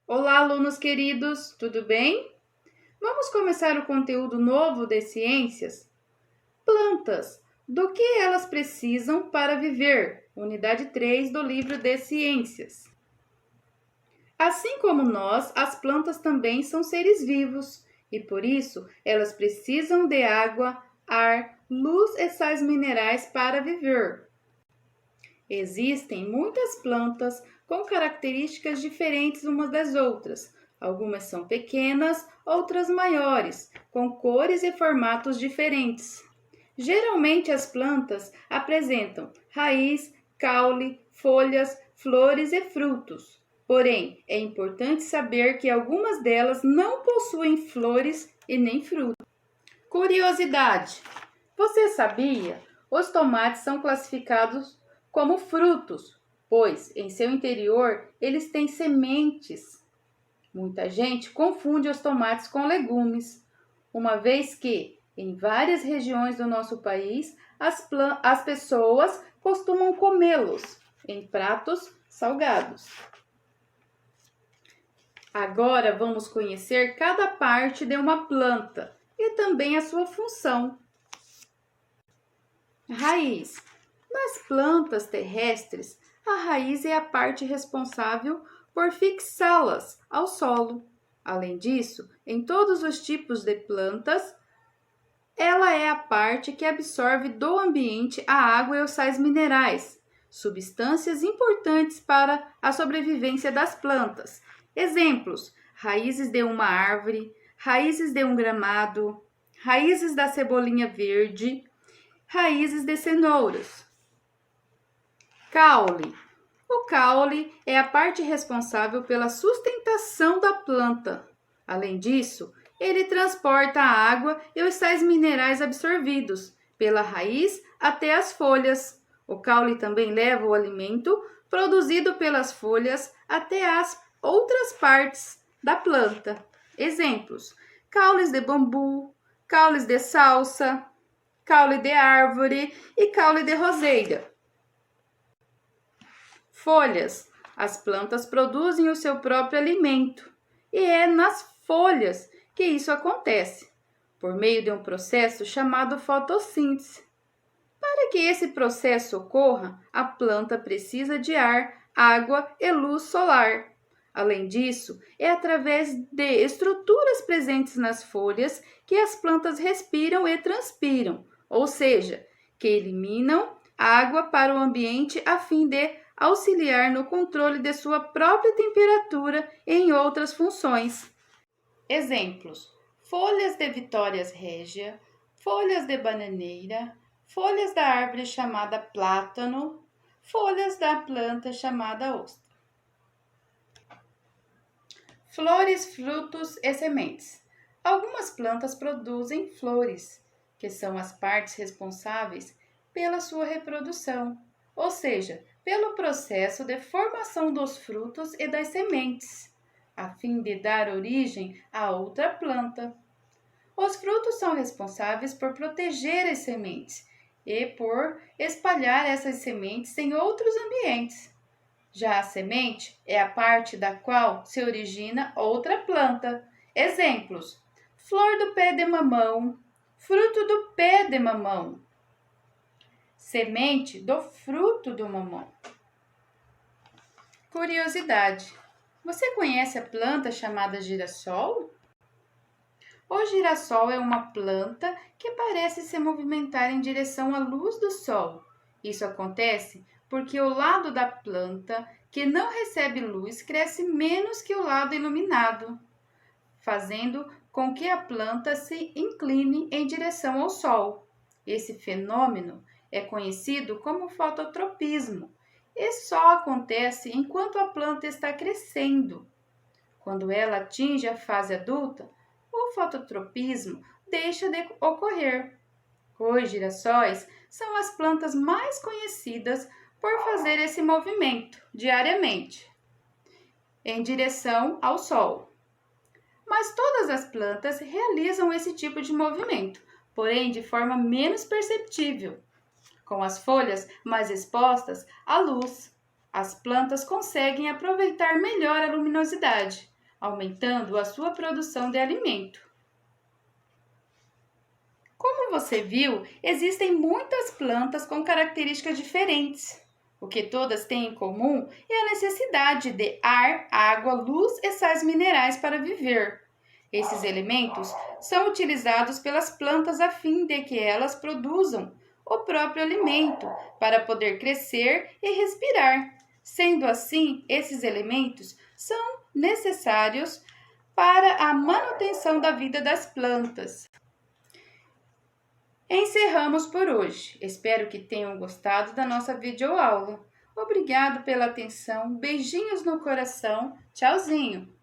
Olá, alunos queridos, tudo bem? Vamos começar o conteúdo novo de ciências? Plantas. Do que elas precisam para viver? Unidade 3 do livro de ciências. Assim como nós, as plantas também são seres vivos e por isso elas precisam de água, ar, luz e sais minerais para viver. Existem muitas plantas com características diferentes umas das outras. Algumas são pequenas, outras maiores, com cores e formatos diferentes. Geralmente as plantas apresentam raiz, caule, folhas, flores e frutos. Porém, é importante saber que algumas delas não possuem flores e nem frutos. Curiosidade: você sabia? Os tomates são classificados como frutos, pois em seu interior eles têm sementes. Muita gente confunde os tomates com legumes, uma vez que em várias regiões do nosso país as pessoas costumam comê-los em pratos salgados. Agora vamos conhecer cada parte de uma planta e também a sua função. Raiz. Nas plantas terrestres, a raiz é a parte responsável por fixá-las ao solo. Além disso, em todos os tipos de plantas, ela é a parte que absorve do ambiente a água e os sais minerais, substâncias importantes para a sobrevivência das plantas. Exemplos: raízes de uma árvore, raízes de um gramado, raízes da cebolinha verde, raízes de cenouras. Caule. O caule é a parte responsável pela sustentação da planta. Além disso, ele transporta a água e os sais minerais absorvidos pela raiz até as folhas. O caule também leva o alimento produzido pelas folhas até as outras partes da planta. Exemplos: caules de bambu, caules de salsa, caule de árvore e caule de roseira. Folhas. As plantas produzem o seu próprio alimento e é nas folhas que isso acontece, por meio de um processo chamado fotossíntese. Para que esse processo ocorra, a planta precisa de ar, água e luz solar. Além disso, é através de estruturas presentes nas folhas que as plantas respiram e transpiram, ou seja, que eliminam água para o ambiente a fim de auxiliar no controle de sua própria temperatura e em outras funções. Exemplos: folhas de Vitórias régia, folhas de bananeira, folhas da árvore chamada plátano, folhas da planta chamada ostra. Flores, frutos e sementes. Algumas plantas produzem flores, que são as partes responsáveis pela sua reprodução, ou seja, pelo processo de formação dos frutos e das sementes, a fim de dar origem a outra planta. Os frutos são responsáveis por proteger as sementes e por espalhar essas sementes em outros ambientes. Já a semente é a parte da qual se origina outra planta. Exemplos: flor do pé de mamão, fruto do pé de mamão, semente do fruto do mamão. Curiosidade: você conhece a planta chamada girassol? O girassol é uma planta que parece se movimentar em direção à luz do sol. Isso acontece porque o lado da planta que não recebe luz cresce menos que o lado iluminado, fazendo com que a planta se incline em direção ao sol. Esse fenômeno é conhecido como fototropismo e só acontece enquanto a planta está crescendo. Quando ela atinge a fase adulta, o fototropismo deixa de ocorrer. Os girassóis são as plantas mais conhecidas por fazer esse movimento diariamente, em direção ao sol. Mas todas as plantas realizam esse tipo de movimento, porém de forma menos perceptível. Com as folhas mais expostas à luz, as plantas conseguem aproveitar melhor a luminosidade. aumentando a sua produção de alimento. Como você viu, existem muitas plantas com características diferentes. O que todas têm em comum é a necessidade de ar, água, luz e sais minerais para viver. Esses elementos são utilizados pelas plantas a fim de que elas produzam o próprio alimento para poder crescer e respirar. Sendo assim, esses elementos são necessários para a manutenção da vida das plantas. Encerramos por hoje. Espero que tenham gostado da nossa videoaula. Obrigado pela atenção, beijinhos no coração, tchauzinho!